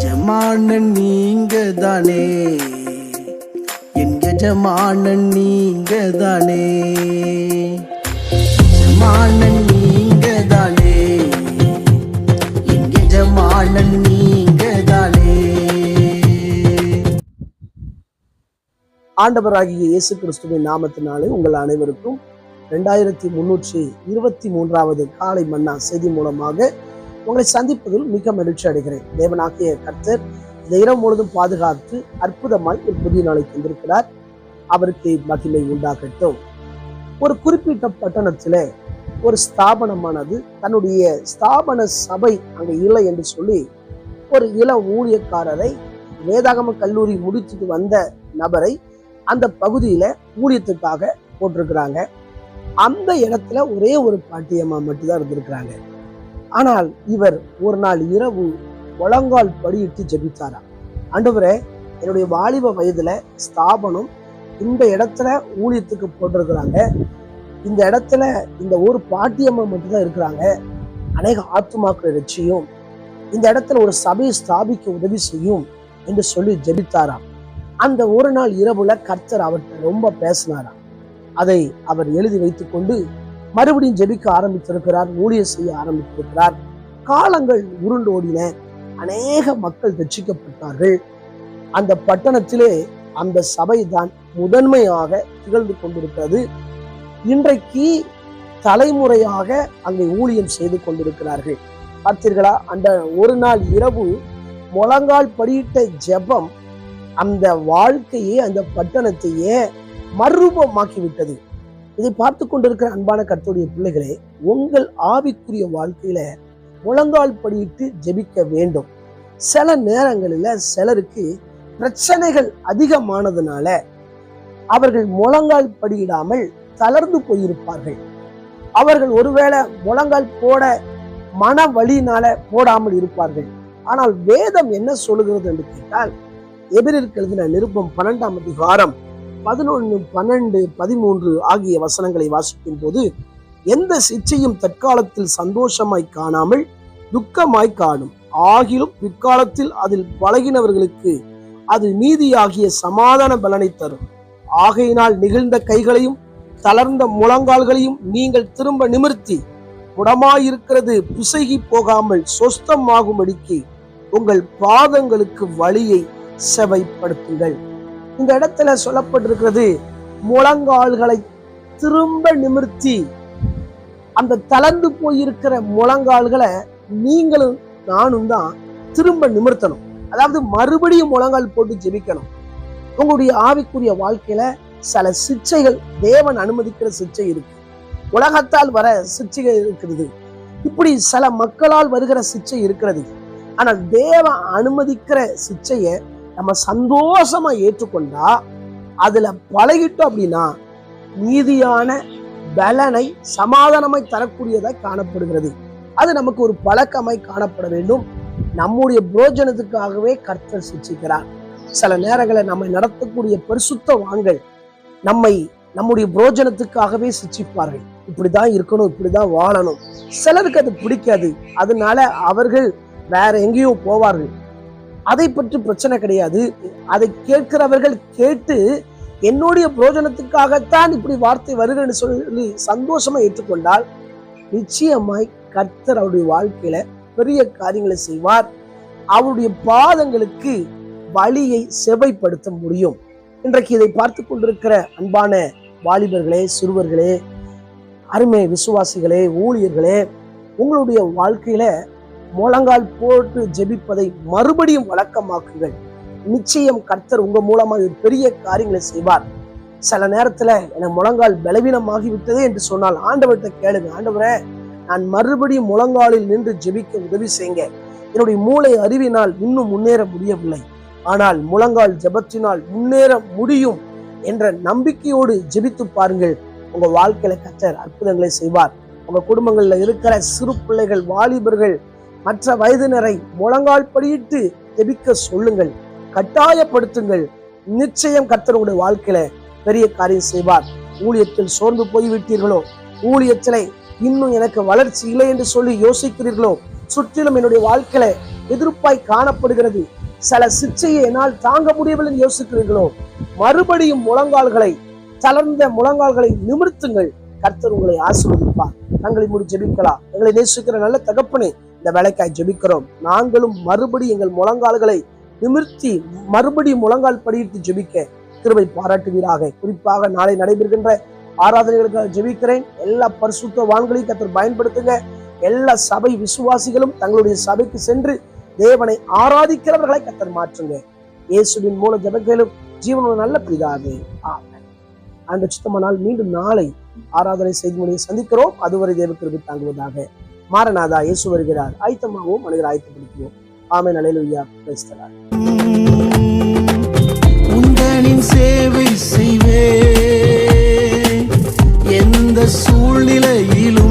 எஜமானன் நீங்க தானே, என் எஜமானன் நீங்க தானே, எஜமானன் நீங்க தானே, என் எஜமானன் நீங்க தானே. ஆண்டவராகிய இயேசு கிறிஸ்துவின் நாமத்தினாலே உங்கள் அனைவருக்கும் 2323வது காலை மன்னா செய்தி மூலமாக உங்களை சந்திப்பதில் மிக மகிழ்ச்சி அடைகிறேன். தேவனாகிய கர்த்தர் இந்த இரவு முழுவதும் பாதுகாத்து அற்புதமாய் ஒரு புதிய நாளை தந்திருக்கிறார். அவருக்கு மகிமை உண்டாகட்டும். ஒரு குறிப்பிட்ட பட்டணத்திலே ஒரு ஸ்தாபனமானது தன்னுடைய ஸ்தாபன சபை அங்கே இல்லை என்று சொல்லி ஒரு இளம் ஊழியக்காரரை, வேதாகம கல்லூரி முடிச்சுட்டு வந்த நபரை அந்த பகுதியில ஊழியத்துக்காக போட்டிருக்கிறாங்க. அந்த இடத்துல ஒரே ஒரு பாட்டியம்மா மட்டும்தான் இருந்திருக்கிறாங்க. ஆனால் இவர் ஒரு நாள் இரவு முழங்கால் படியிட்டு ஜெபித்தாராம். ஆண்டவரே, என்னுடைய வாலிப வயதுல ஸ்தாபனம் இந்த இடத்துல ஊழியத்துக்கு போட்டிருக்கிறாங்க, இந்த இடத்துல இந்த ஒரு பாட்டியம்மா மட்டும்தான் இருக்கிறாங்க, அநேக ஆத்துமாக்களை ரட்சியும், இந்த இடத்துல ஒரு சபையை ஸ்தாபிக்க உதவி செய்யும் என்று சொல்லி ஜெபித்தாராம். அந்த ஒரு நாள் இரவுல கர்த்தர் அவர்கிட்ட ரொம்ப பேசினாராம். அதை அவர் எழுதி வைத்துக் கொண்டு மறுபடியும் ஜெபிக்க ஆரம்பித்திருக்கிறார், ஊழியம் செய்ய ஆரம்பித்திருக்கிறார். காலங்கள் உருண்டோடின, அநேக மக்கள் ரட்சிக்கப்பட்டார்கள். அந்த பட்டணத்திலே அந்த சபை தான் முதன்மையாக திகழ்ந்து கொண்டிருக்கிறது. இன்றைக்கு தலைமுறையாக அங்கே ஊழியம் செய்து கொண்டிருக்கிறார்கள். பார்த்தீர்களா, அந்த ஒரு நாள் இரவு முழங்கால் படியிட்ட ஜெபம் அந்த வாழ்க்கையே, அந்த பட்டணத்தையே மறுரூபமாக்கி விட்டது. இதை பார்த்து கொண்டிருக்கிற அன்பான கர்த்தருடைய பிள்ளைகளே, உங்கள் ஆவிக்குரிய வாழ்க்கையில முழங்கால் படியிட்டு ஜெபிக்க வேண்டும். சில நேரங்களில் சிலருக்கு பிரச்சனைகள் அதிகமானதுனால அவர்கள் முழங்கால் படியிடாமல் தளர்ந்து போயிருப்பார்கள். அவர்கள் ஒருவேளை முழங்கால் போட மன வலியினால போடாமல் இருப்பார்கள். ஆனால் வேதம் என்ன சொல்லுகிறது என்று கேட்டால், எபிரேயருக்கு எழுதின நிருபம் 12ஆம் அதிகாரம் 11, 12, 13 ஆகிய வசனங்களை வாசிக்கும் போது, எந்த சிச்சையும் தற்காலத்தில் சந்தோஷமாய் காணாமல் துக்கமாய் காணும், ஆகிலும் பிற்காலத்தில் அதில் பழகினவர்களுக்கு அது நீதியாகிய சமாதான பலனை தரும். ஆகையினால் நிகழ்ந்த கைகளையும் தளர்ந்த முழங்கால்களையும் நீங்கள் திரும்ப நிமிர்த்தி முடமாயிருக்கிறது பிசகி போகாமல் சொஸ்தமாகும்படிக்கு உங்கள் பாதங்களுக்கு வழியை செவைப்படுத்துங்கள். இந்த இடத்துல சொல்லப்பட்டிருக்கிறது, முழங்கால்களை திரும்ப நிமிர்த்தி, அந்த தளர்ந்து போயிருக்கிற முழங்கால்களை நீங்களும் நானும் தான் திரும்ப நிமிர்த்தணும். அதாவது மறுபடியும் முழங்கால் போட்டு ஜெபிக்கணும். உங்களுடைய ஆவிக்குரிய வாழ்க்கையில சில சிச்சைகள், தேவன் அனுமதிக்கிற சிச்சை இருக்கு, உலகத்தால் வர சிச்சைகள் இருக்கிறது, இப்படி சில மக்களால் வருகிற சிச்சை இருக்கிறது. ஆனால் தேவன் அனுமதிக்கிற சிச்சையை நம்ம சந்தோஷமா ஏற்றுக்கொண்டா, அதுல பழகிட்டோம் அப்படின்னா நீதியான பலனை சமாதானமாய் தரக்கூடியதாய் காணப்படுகிறது. அது நமக்கு ஒரு பழக்கமாய் காணப்பட வேண்டும். நம்முடைய புரோஜனத்துக்காகவே கர்த்தர் சிச்சிக்கிறார். சில நேரங்களில் நம்மை நடத்தக்கூடிய பரிசுத்தவான்கள் நம்முடைய புரோஜனத்துக்காகவே சிச்சிப்பார்கள். இப்படிதான் இருக்கணும், இப்படிதான் வாழணும். சிலருக்கு அது பிடிக்காது, அதனால அவர்கள் வேற எங்கேயோ போவார்கள். அதை பற்றி பிரச்சனை கிடையாது. அதை கேட்கிறவர்கள் கேட்டு என்னுடைய புரோஜனத்துக்காகத்தான் இப்படி வார்த்தை வருகிறன்னு சொல்லி சந்தோஷமா ஏற்றுக்கொண்டால் நிச்சயமாய் கர்த்தர் அவருடைய வாழ்க்கையில பெரிய காரியங்களை செய்வார். அவருடைய பாதங்களுக்கு வழியை செவைப்படுத்த முடியும். இன்றைக்கு இதை பார்த்து கொண்டிருக்கிற அன்பான வாலிபர்களே, சிறுவர்களே, அருமை விசுவாசிகளே, ஊழியர்களே, உங்களுடைய வாழ்க்கையில முழங்கால் போட்டு ஜெபிப்பதை மறுபடியும் வழக்கமாக்குங்கள். நிச்சயம் கர்த்தர் உங்க மூலமா ஒரு பெரிய காரியங்களை செய்வார். சில நேரத்துல எனக்கு முழங்கால் பலவீனமாகி விட்டதே என்று சொன்னால் ஆண்டவர்கிட்ட கேளுங்க, ஆண்டவரே, நான் மறுபடியும் முழங்காலில் நின்று ஜெபிக்க உதவி செய்யுங்க. என்னுடைய மூளை அறிவினால் இன்னும் முன்னேற முடியவில்லை, ஆனால் முழங்கால் ஜெபத்தினால் முன்னேற முடியும் என்ற நம்பிக்கையோடு ஜெபித்து பாருங்கள். உங்க வாழ்க்கையில கர்த்தர் அற்புதங்களை செய்வார். உங்க குடும்பங்கள்ல இருக்கிற சிறு பிள்ளைகள், வாலிபர்கள், மற்ற வயதினரை முழங்கால் படியிட்டு ஜெபிக்க சொல்லுங்கள், கட்டாயப்படுத்துங்கள். நிச்சயம் கர்த்தர் உங்களுடைய வாழ்க்கையில பெரிய காரியம் செய்வார். ஊழியத்தில் சோர்ந்து போய்விட்டீர்களோ, ஊழியத்திலே இன்னும் எனக்கு வளர்ச்சி இல்லை என்று சொல்லி யோசிக்கிறீர்களோ, சுற்றிலும் என்னுடைய வாழ்க்கையில எதிர்ப்பாய் காணப்படுகிறது, சில சிச்சையை என்னால் தாங்க முடியவில்லை என்று யோசிக்கிறீர்களோ, மறுபடியும் முழங்கால்களை, தளர்ந்த முழங்கால்களை நிமிர்த்துங்கள். கர்த்தர் உங்களை ஆசீர்வதிப்பார். தங்களை மூடி ஜெபிக்கலாம். எங்களை நேசிக்கிற நல்ல தகப்பனே, இந்த வேலைக்காய் ஜெபிக்கிறோம். நாங்களும் மறுபடியும் எங்கள் முழங்கால்களை நிமிர்த்தி மறுபடியும் முழங்கால் படியிட்டு ஜெபிக்க கிருபை பாராட்டுவீராக. குறிப்பாக நாளை நடைபெறுகின்ற ஆராதனைகளுக்காக ஜெபிக்கிறேன். எல்லா பரிசுத்தவான்களையும் கர்த்தர் பயன்படுத்துங்க. எல்லா சபை விசுவாசிகளும் தங்களுடைய சபைக்கு சென்று தேவனை ஆராதிக்கிறவர்களை கர்த்தர் மாற்றுங்க. இயேசுவின் மூல ஜெபங்களும் ஜீவனோட நல்ல பிதாவே, ஆமென். ஆண்டவர் சித்தமானால் மீண்டும் நாளை ஆராதனை செய்து முடிய சந்திக்கிறோம். அதுவரை தேவ கிருபை தாங்குவதாக. மாரநாதா, இயேசு வருகிறார். ஆயத்தமாகவும் மனிதர் ஆயத்தப்படுத்துவோம். ஆமென். அல்லேலூயா. Praise the Lord. உந்தனின் சேவை செய்வே எந்த சூழ்நிலையிலும்